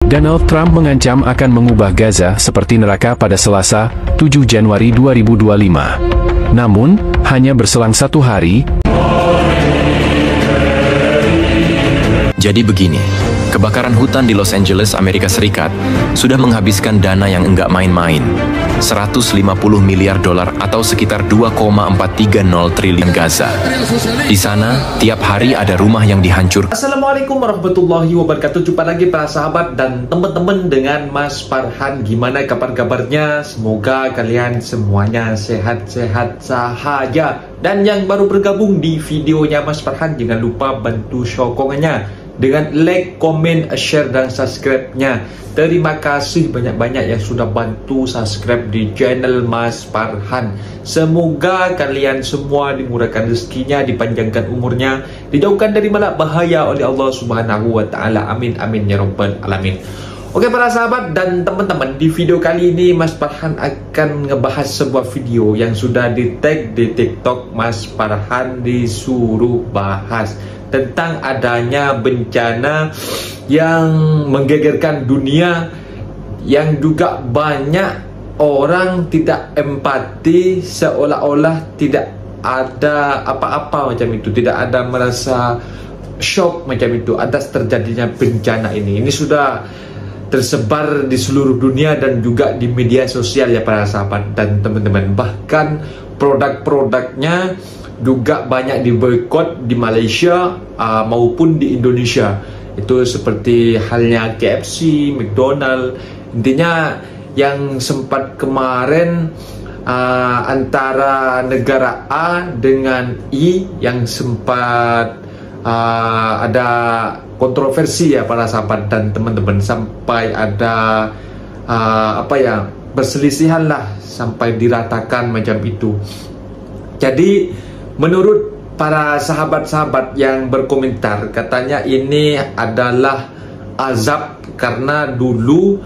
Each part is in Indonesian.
Donald Trump mengancam akan mengubah Gaza seperti neraka pada Selasa, 7 Januari 2025. Namun, hanya berselang 1 hari. Jadi begini, kebakaran hutan di Los Angeles, Amerika Serikat sudah menghabiskan dana yang enggak main-main. 150 miliar dolar atau sekitar 2,430 triliun Gaza. Di sana, tiap hari ada rumah yang dihancurkan. Assalamualaikum warahmatullahi wabarakatuh. Jumpa lagi para sahabat dan teman-teman dengan Mas Farhan. Gimana kabar-kabarnya? Semoga kalian semuanya sehat-sehat sahaja. Dan yang baru bergabung di videonya Mas Farhan, jangan lupa bantu sokongannya dengan like, komen, share, dan subscribe-nya. Terima kasih banyak-banyak yang sudah bantu subscribe di channel Mas Farhan. Semoga kalian semua dimurahkan rezekinya, dipanjangkan umurnya, dijauhkan dari malak bahaya oleh Allah Subhanahu wa Ta'ala. Amin, amin ya rabbal alamin. Oke para sahabat dan teman-teman, di video kali ini Mas Farhan akan ngebahas sebuah video yang sudah di tag di TikTok. Mas Farhan disuruh bahas tentang adanya bencana yang menggegerkan dunia, yang juga banyak orang tidak empati, seolah-olah tidak ada apa-apa macam itu, tidak ada merasa shock macam itu atas terjadinya bencana ini. Ini sudah tersebar di seluruh dunia dan juga di media sosial ya para sahabat dan teman-teman. Bahkan produk-produknya juga banyak diboikot di Malaysia maupun di Indonesia. Itu seperti halnya KFC, McDonald. Intinya yang sempat kemarin antara negara A dengan I yang sempat ada kontroversi ya para sahabat dan teman-teman, sampai ada perselisihan lah, sampai diratakan macam itu. Jadi menurut para sahabat-sahabat yang berkomentar, katanya ini adalah azab karena dulu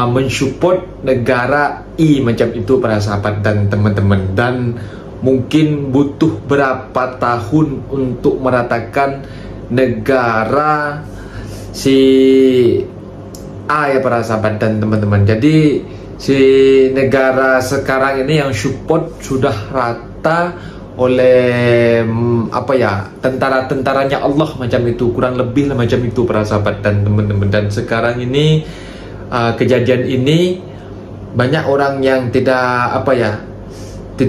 mensupport negara I macam itu para sahabat dan teman-teman, dan mungkin butuh berapa tahun untuk meratakan negara si A ya para sahabat dan teman-teman. Jadi si negara sekarang ini yang support sudah rata oleh tentara-tentaranya Allah macam itu, kurang lebih lah macam itu para sahabat dan teman-teman. Dan sekarang ini kejadian ini banyak orang yang tidak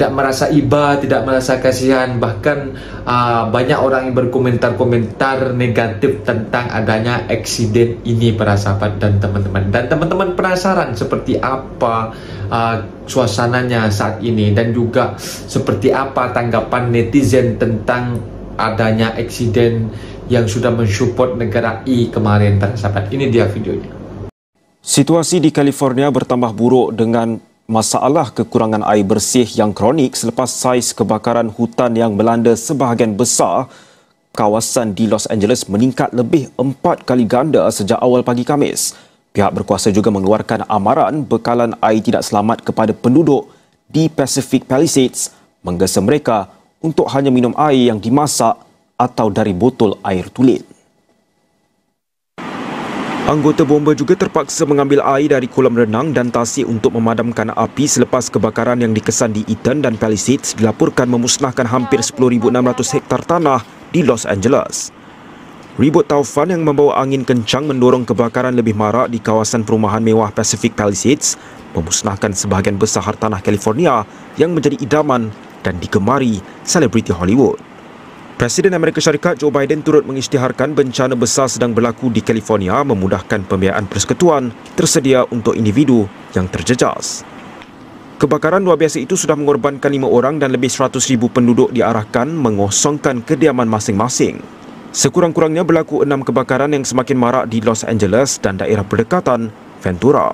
merasa iba, tidak merasa kasihan, bahkan banyak orang yang berkomentar-komentar negatif tentang adanya eksiden ini para sahabat dan teman-teman. Dan teman-teman penasaran seperti apa suasananya saat ini, dan juga seperti apa tanggapan netizen tentang adanya eksiden yang sudah mensupport negara I kemarin para sahabat. Ini dia videonya. Situasi di California bertambah buruk dengan masalah kekurangan air bersih yang kronik selepas saiz kebakaran hutan yang melanda sebahagian besar kawasan di Los Angeles meningkat lebih 4 kali ganda sejak awal pagi Khamis. Pihak berkuasa juga mengeluarkan amaran bekalan air tidak selamat kepada penduduk di Pacific Palisades, menggesa mereka untuk hanya minum air yang dimasak atau dari botol air tulen. Anggota bomba juga terpaksa mengambil air dari kolam renang dan tasik untuk memadamkan api selepas kebakaran yang dikesan di Eaton dan Palisades dilaporkan memusnahkan hampir 10,600 hektar tanah di Los Angeles. Ribut taufan yang membawa angin kencang mendorong kebakaran lebih marak di kawasan perumahan mewah Pacific Palisades, memusnahkan sebahagian besar hartanah California yang menjadi idaman dan digemari selebriti Hollywood. Presiden Amerika Syarikat Joe Biden turut mengisytiharkan bencana besar sedang berlaku di California, memudahkan pembiayaan persekutuan tersedia untuk individu yang terjejas. Kebakaran luar biasa itu sudah mengorbankan 5 orang dan lebih 100,000 penduduk diarahkan mengosongkan kediaman masing-masing. Sekurang-kurangnya berlaku 6 kebakaran yang semakin marak di Los Angeles dan daerah berdekatan Ventura.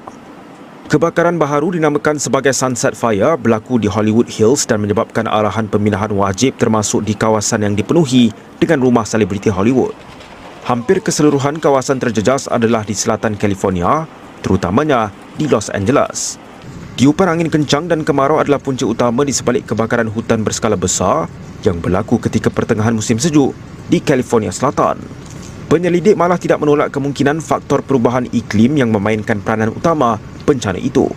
Kebakaran baharu dinamakan sebagai Sunset Fire berlaku di Hollywood Hills dan menyebabkan arahan pemindahan wajib termasuk di kawasan yang dipenuhi dengan rumah selebriti Hollywood. Hampir keseluruhan kawasan terjejas adalah di selatan California, terutamanya di Los Angeles. Tiupan angin kencang dan kemarau adalah punca utama di sebalik kebakaran hutan berskala besar yang berlaku ketika pertengahan musim sejuk di California Selatan. Penyelidik malah tidak menolak kemungkinan faktor perubahan iklim yang memainkan peranan utama bencana itu.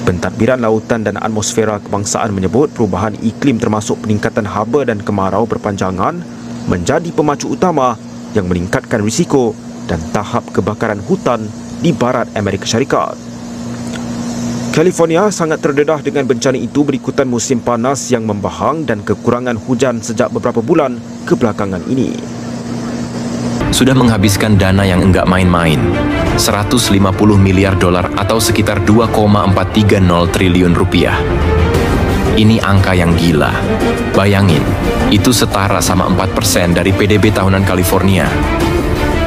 Pentadbiran Lautan dan Atmosfera Kebangsaan menyebut perubahan iklim termasuk peningkatan haba dan kemarau berpanjangan menjadi pemacu utama yang meningkatkan risiko dan tahap kebakaran hutan di barat Amerika Syarikat. California sangat terdedah dengan bencana itu berikutan musim panas yang membahang dan kekurangan hujan sejak beberapa bulan kebelakangan ini. Sudah menghabiskan dana yang enggak main-main, 150 miliar dolar atau sekitar 2,430 triliun rupiah. Ini angka yang gila. Bayangin, itu setara sama 4% dari PDB tahunan California.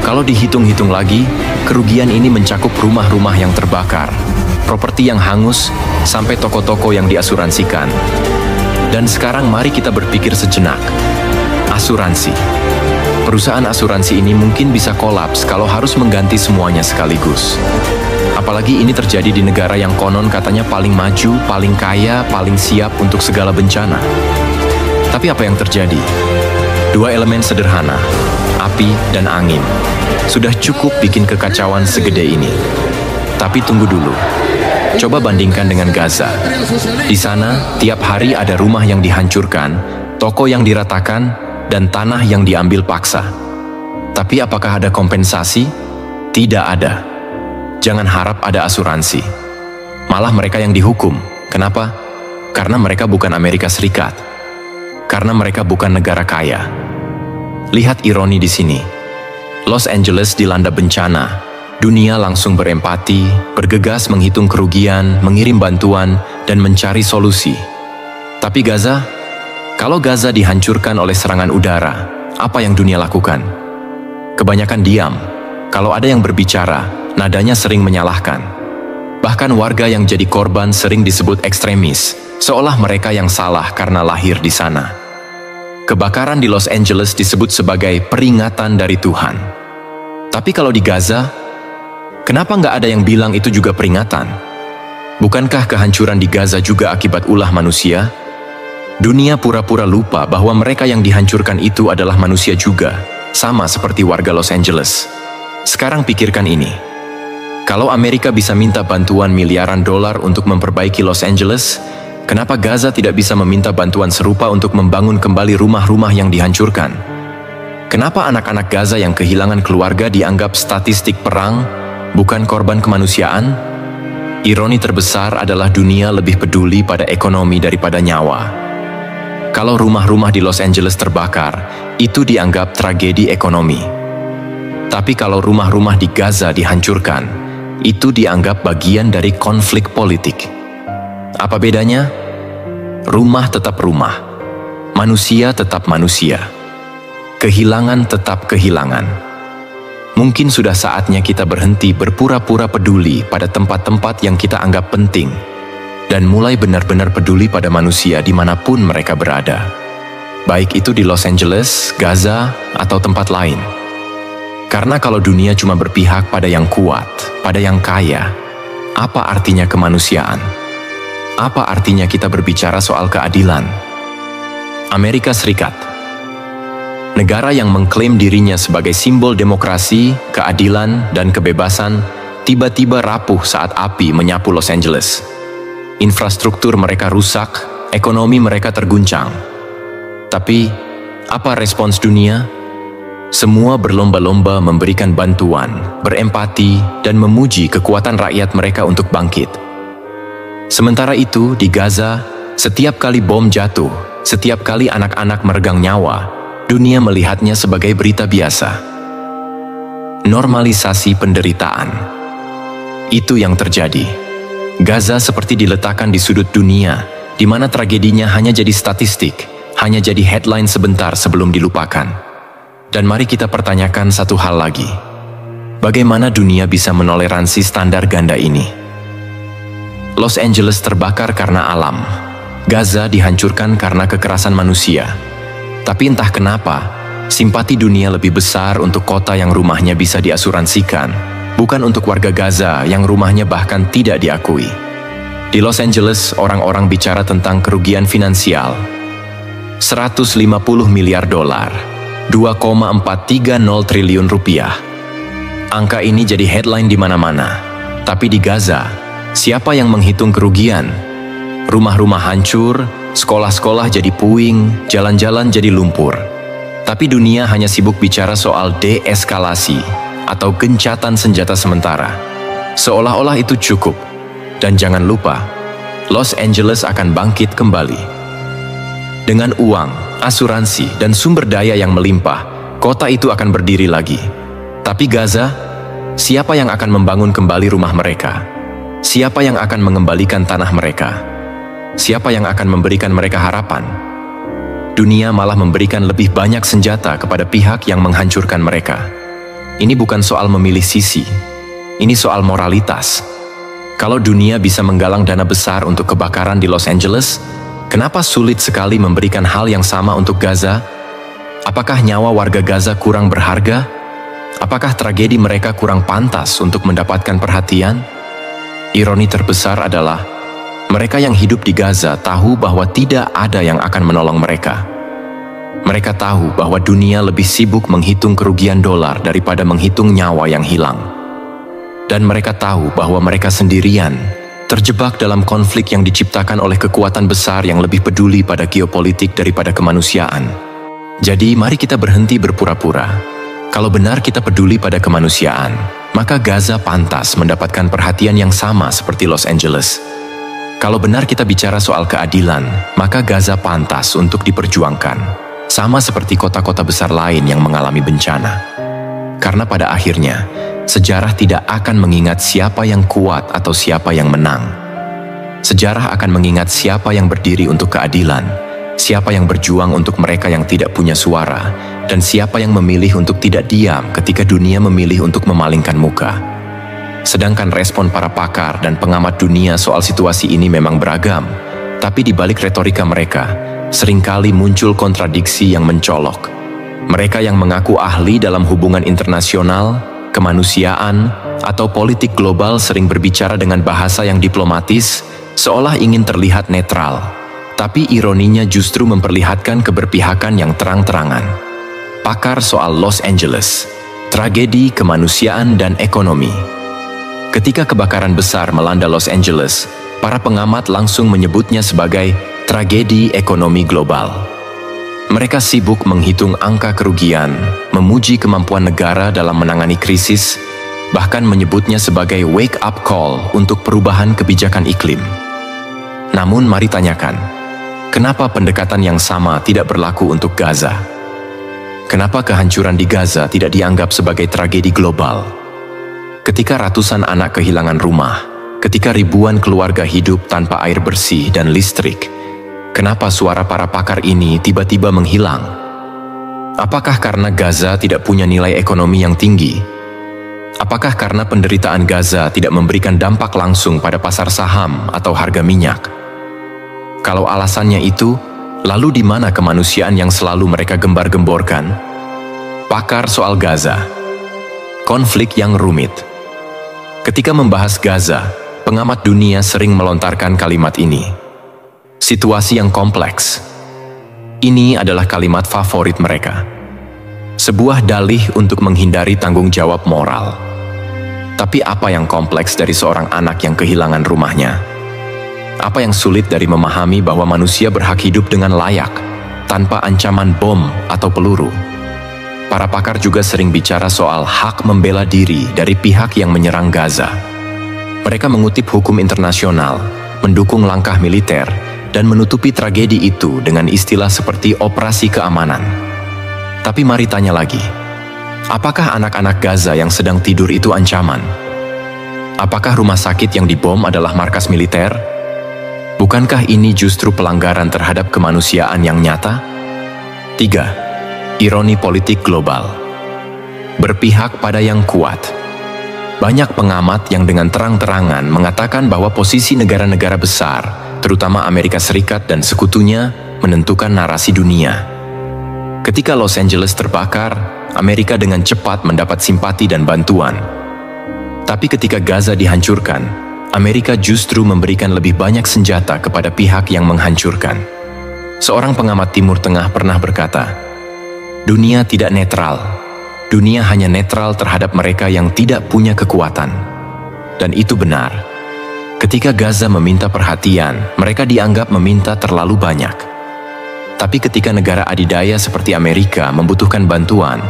Kalau dihitung-hitung lagi, kerugian ini mencakup rumah-rumah yang terbakar, properti yang hangus, sampai toko-toko yang diasuransikan. Dan sekarang mari kita berpikir sejenak. Asuransi. Perusahaan asuransi ini mungkin bisa kolaps kalau harus mengganti semuanya sekaligus. Apalagi ini terjadi di negara yang konon katanya paling maju, paling kaya, paling siap untuk segala bencana. Tapi apa yang terjadi? Dua elemen sederhana, api dan angin, sudah cukup bikin kekacauan segede ini. Tapi tunggu dulu. Coba bandingkan dengan Gaza. Di sana, tiap hari ada rumah yang dihancurkan, toko yang diratakan, dan tanah yang diambil paksa. Tapi apakah ada kompensasi? Tidak ada. Jangan harap ada asuransi. Malah mereka yang dihukum. Kenapa? Karena mereka bukan Amerika Serikat. Karena mereka bukan negara kaya. Lihat ironi di sini. Los Angeles dilanda bencana. Dunia langsung berempati, bergegas menghitung kerugian, mengirim bantuan, dan mencari solusi. Tapi Gaza? Kalau Gaza dihancurkan oleh serangan udara, apa yang dunia lakukan? Kebanyakan diam. Kalau ada yang berbicara, nadanya sering menyalahkan. Bahkan warga yang jadi korban sering disebut ekstremis, seolah mereka yang salah karena lahir di sana. Kebakaran di Los Angeles disebut sebagai peringatan dari Tuhan. Tapi kalau di Gaza, kenapa nggak ada yang bilang itu juga peringatan? Bukankah kehancuran di Gaza juga akibat ulah manusia? Dunia pura-pura lupa bahwa mereka yang dihancurkan itu adalah manusia juga, sama seperti warga Los Angeles. Sekarang pikirkan ini. Kalau Amerika bisa minta bantuan miliaran dolar untuk memperbaiki Los Angeles, kenapa Gaza tidak bisa meminta bantuan serupa untuk membangun kembali rumah-rumah yang dihancurkan? Kenapa anak-anak Gaza yang kehilangan keluarga dianggap statistik perang, bukan korban kemanusiaan? Ironi terbesar adalah dunia lebih peduli pada ekonomi daripada nyawa. Kalau rumah-rumah di Los Angeles terbakar, itu dianggap tragedi ekonomi. Tapi kalau rumah-rumah di Gaza dihancurkan, itu dianggap bagian dari konflik politik. Apa bedanya? Rumah tetap rumah, manusia tetap manusia. Kehilangan tetap kehilangan. Mungkin sudah saatnya kita berhenti berpura-pura peduli pada tempat-tempat yang kita anggap penting, dan mulai benar-benar peduli pada manusia dimanapun mereka berada. Baik itu di Los Angeles, Gaza, atau tempat lain. Karena kalau dunia cuma berpihak pada yang kuat, pada yang kaya, apa artinya kemanusiaan? Apa artinya kita berbicara soal keadilan? Amerika Serikat, negara yang mengklaim dirinya sebagai simbol demokrasi, keadilan, dan kebebasan, tiba-tiba rapuh saat api menyapu Los Angeles. Infrastruktur mereka rusak, ekonomi mereka terguncang. Tapi, apa respons dunia? Semua berlomba-lomba memberikan bantuan, berempati, dan memuji kekuatan rakyat mereka untuk bangkit. Sementara itu, di Gaza, setiap kali bom jatuh, setiap kali anak-anak meregang nyawa, dunia melihatnya sebagai berita biasa. Normalisasi penderitaan. Itu yang terjadi. Gaza seperti diletakkan di sudut dunia, di mana tragedinya hanya jadi statistik, hanya jadi headline sebentar sebelum dilupakan. Dan mari kita pertanyakan satu hal lagi. Bagaimana dunia bisa menoleransi standar ganda ini? Los Angeles terbakar karena alam. Gaza dihancurkan karena kekerasan manusia. Tapi entah kenapa, simpati dunia lebih besar untuk kota yang rumahnya bisa diasuransikan, bukan untuk warga Gaza yang rumahnya bahkan tidak diakui. Di Los Angeles, orang-orang bicara tentang kerugian finansial. 150 miliar dolar. 2,430 triliun rupiah. Angka ini jadi headline di mana-mana. Tapi di Gaza, siapa yang menghitung kerugian? Rumah-rumah hancur, sekolah-sekolah jadi puing, jalan-jalan jadi lumpur. Tapi dunia hanya sibuk bicara soal deeskalasi atau gencatan senjata sementara. Seolah-olah itu cukup. Dan jangan lupa, Los Angeles akan bangkit kembali. Dengan uang, asuransi, dan sumber daya yang melimpah, kota itu akan berdiri lagi. Tapi Gaza, siapa yang akan membangun kembali rumah mereka? Siapa yang akan mengembalikan tanah mereka? Siapa yang akan memberikan mereka harapan? Dunia malah memberikan lebih banyak senjata kepada pihak yang menghancurkan mereka. Ini bukan soal memilih sisi, ini soal moralitas. Kalau dunia bisa menggalang dana besar untuk kebakaran di Los Angeles, kenapa sulit sekali memberikan hal yang sama untuk Gaza? Apakah nyawa warga Gaza kurang berharga? Apakah tragedi mereka kurang pantas untuk mendapatkan perhatian? Ironi terbesar adalah, mereka yang hidup di Gaza tahu bahwa tidak ada yang akan menolong mereka. Mereka tahu bahwa dunia lebih sibuk menghitung kerugian dolar daripada menghitung nyawa yang hilang. Dan mereka tahu bahwa mereka sendirian, terjebak dalam konflik yang diciptakan oleh kekuatan besar yang lebih peduli pada geopolitik daripada kemanusiaan. Jadi mari kita berhenti berpura-pura. Kalau benar kita peduli pada kemanusiaan, maka Gaza pantas mendapatkan perhatian yang sama seperti Los Angeles. Kalau benar kita bicara soal keadilan, maka Gaza pantas untuk diperjuangkan, sama seperti kota-kota besar lain yang mengalami bencana. Karena pada akhirnya, sejarah tidak akan mengingat siapa yang kuat atau siapa yang menang. Sejarah akan mengingat siapa yang berdiri untuk keadilan, siapa yang berjuang untuk mereka yang tidak punya suara, dan siapa yang memilih untuk tidak diam ketika dunia memilih untuk memalingkan muka. Sedangkan respon para pakar dan pengamat dunia soal situasi ini memang beragam, tapi di balik retorika mereka, seringkali muncul kontradiksi yang mencolok. Mereka yang mengaku ahli dalam hubungan internasional, kemanusiaan, atau politik global sering berbicara dengan bahasa yang diplomatis, seolah ingin terlihat netral. Tapi ironinya justru memperlihatkan keberpihakan yang terang-terangan. Pakar soal Los Angeles, tragedi kemanusiaan dan ekonomi. Ketika kebakaran besar melanda Los Angeles, para pengamat langsung menyebutnya sebagai tragedi ekonomi global. Mereka sibuk menghitung angka kerugian, memuji kemampuan negara dalam menangani krisis, bahkan menyebutnya sebagai wake-up call untuk perubahan kebijakan iklim. Namun mari tanyakan, kenapa pendekatan yang sama tidak berlaku untuk Gaza? Kenapa kehancuran di Gaza tidak dianggap sebagai tragedi global? Ketika ratusan anak kehilangan rumah, ketika ribuan keluarga hidup tanpa air bersih dan listrik, kenapa suara para pakar ini tiba-tiba menghilang? Apakah karena Gaza tidak punya nilai ekonomi yang tinggi? Apakah karena penderitaan Gaza tidak memberikan dampak langsung pada pasar saham atau harga minyak? Kalau alasannya itu, lalu di mana kemanusiaan yang selalu mereka gembar-gemborkan? Pakar soal Gaza. Konflik yang rumit. Ketika membahas Gaza, pengamat dunia sering melontarkan kalimat ini. Situasi yang kompleks. Ini adalah kalimat favorit mereka. Sebuah dalih untuk menghindari tanggung jawab moral. Tapi apa yang kompleks dari seorang anak yang kehilangan rumahnya? Apa yang sulit dari memahami bahwa manusia berhak hidup dengan layak, tanpa ancaman bom atau peluru? Para pakar juga sering bicara soal hak membela diri dari pihak yang menyerang Gaza. Mereka mengutip hukum internasional, mendukung langkah militer, dan menutupi tragedi itu dengan istilah seperti operasi keamanan. Tapi mari tanya lagi, apakah anak-anak Gaza yang sedang tidur itu ancaman? Apakah rumah sakit yang dibom adalah markas militer? Bukankah ini justru pelanggaran terhadap kemanusiaan yang nyata? 3. Ironi politik global. Berpihak pada yang kuat. Banyak pengamat yang dengan terang-terangan mengatakan bahwa posisi negara-negara besar, terutama Amerika Serikat dan sekutunya, menentukan narasi dunia. Ketika Los Angeles terbakar, Amerika dengan cepat mendapat simpati dan bantuan. Tapi ketika Gaza dihancurkan, Amerika justru memberikan lebih banyak senjata kepada pihak yang menghancurkan. Seorang pengamat Timur Tengah pernah berkata, Dunia tidak netral. Dunia hanya netral terhadap mereka yang tidak punya kekuatan. Dan itu benar. Ketika Gaza meminta perhatian, mereka dianggap meminta terlalu banyak. Tapi ketika negara adidaya seperti Amerika membutuhkan bantuan,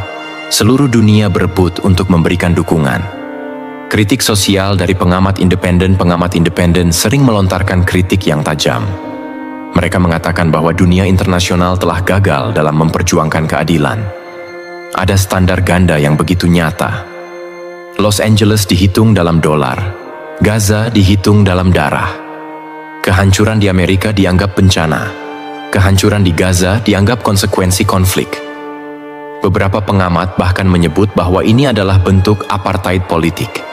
seluruh dunia berebut untuk memberikan dukungan. Kritik sosial dari pengamat independen sering melontarkan kritik yang tajam. Mereka mengatakan bahwa dunia internasional telah gagal dalam memperjuangkan keadilan. Ada standar ganda yang begitu nyata. Los Angeles dihitung dalam dolar, Gaza dihitung dalam darah. Kehancuran di Amerika dianggap bencana. Kehancuran di Gaza dianggap konsekuensi konflik. Beberapa pengamat bahkan menyebut bahwa ini adalah bentuk apartheid politik.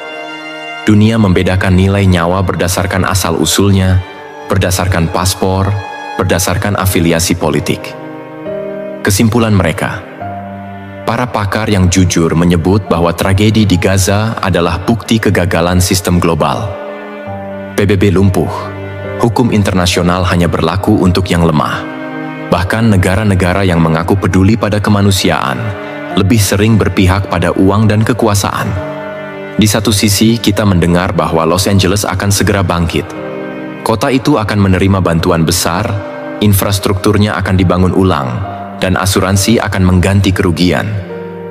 Dunia membedakan nilai nyawa berdasarkan asal-usulnya, berdasarkan paspor, berdasarkan afiliasi politik. Kesimpulan mereka, para pakar yang jujur menyebut bahwa tragedi di Gaza adalah bukti kegagalan sistem global. PBB lumpuh, hukum internasional hanya berlaku untuk yang lemah. Bahkan negara-negara yang mengaku peduli pada kemanusiaan lebih sering berpihak pada uang dan kekuasaan. Di satu sisi, kita mendengar bahwa Los Angeles akan segera bangkit. Kota itu akan menerima bantuan besar, infrastrukturnya akan dibangun ulang, dan asuransi akan mengganti kerugian.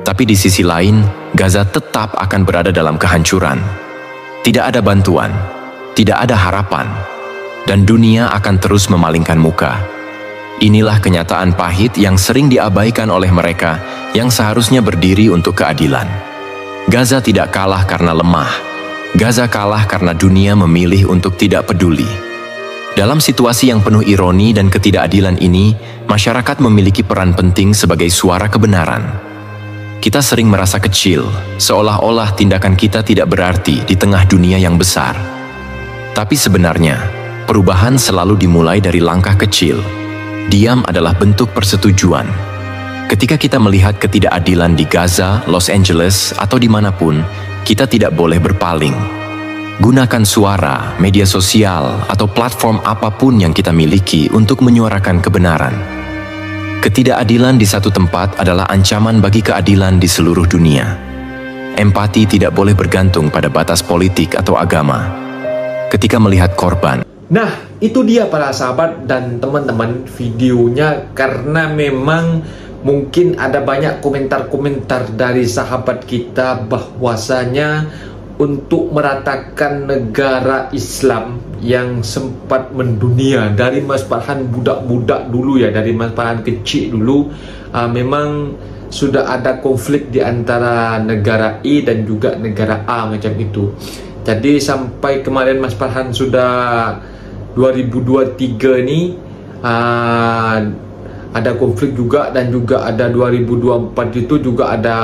Tapi di sisi lain, Gaza tetap akan berada dalam kehancuran. Tidak ada bantuan, tidak ada harapan, dan dunia akan terus memalingkan muka. Inilah kenyataan pahit yang sering diabaikan oleh mereka yang seharusnya berdiri untuk keadilan. Gaza tidak kalah karena lemah. Gaza kalah karena dunia memilih untuk tidak peduli. Dalam situasi yang penuh ironi dan ketidakadilan ini, masyarakat memiliki peran penting sebagai suara kebenaran. Kita sering merasa kecil, seolah-olah tindakan kita tidak berarti di tengah dunia yang besar. Tapi sebenarnya, perubahan selalu dimulai dari langkah kecil. Diam adalah bentuk persetujuan. Ketika kita melihat ketidakadilan di Gaza, Los Angeles, atau dimanapun, kita tidak boleh berpaling. Gunakan suara, media sosial, atau platform apapun yang kita miliki untuk menyuarakan kebenaran. Ketidakadilan di satu tempat adalah ancaman bagi keadilan di seluruh dunia. Empati tidak boleh bergantung pada batas politik atau agama. Ketika melihat korban, Nah, itu dia para sahabat dan teman-teman videonya, karena memang mungkin ada banyak komentar-komentar dari sahabat kita bahwasanya untuk meratakan negara Islam yang sempat mendunia dari Mas Farhan budak-budak dulu ya, dari Mas Farhan kecil dulu, memang sudah ada konflik di antara negara I dan juga negara A macam itu. Jadi sampai kemarin Mas Farhan sudah 2023 ni ada konflik juga, dan juga ada 2024 itu juga ada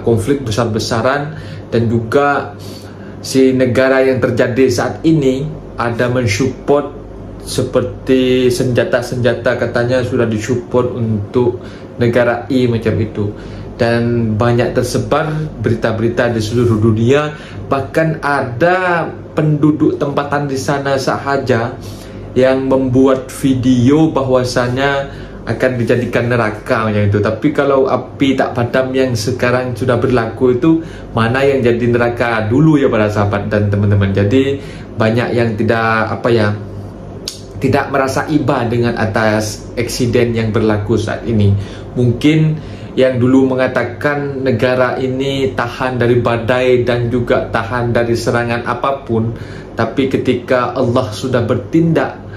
konflik besar-besaran, dan juga si negara yang terjadi saat ini ada mensupport seperti senjata-senjata, katanya sudah disupport untuk negara I macam itu, dan banyak tersebar berita-berita di seluruh dunia. Bahkan ada penduduk tempatan di sana sahaja yang membuat video bahwasanya akan dijadikan neraka macam itu. Tapi kalau api tak padam yang sekarang sudah berlaku itu, mana yang jadi neraka dulu ya para sahabat dan teman-teman. Jadi banyak yang tidak merasa iba dengan atas eksiden yang berlaku saat ini. Mungkin yang dulu mengatakan negara ini tahan dari badai dan juga tahan dari serangan apapun, tapi ketika Allah sudah bertindak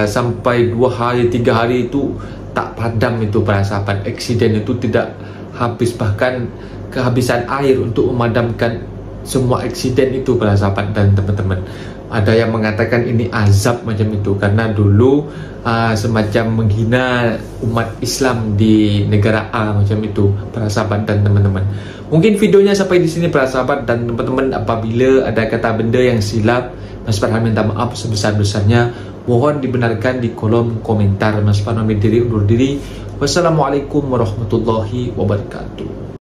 sampai 2 hari 3 hari itu tak padam itu para sahabat, eksiden itu tidak habis, bahkan kehabisan air untuk memadamkan semua eksiden itu para sahabat dan teman-teman. Ada yang mengatakan ini azab macam itu, karena dulu semacam menghina umat Islam di negara A macam itu para sahabat dan teman-teman. Mungkin videonya sampai di sini para sahabat dan teman-teman. Apabila ada kata benda yang silap, Mas Farhan minta maaf sebesar-besarnya. Mohon dibenarkan di kolom komentar. Mas Farhan undur diri. Wassalamualaikum warahmatullahi wabarakatuh.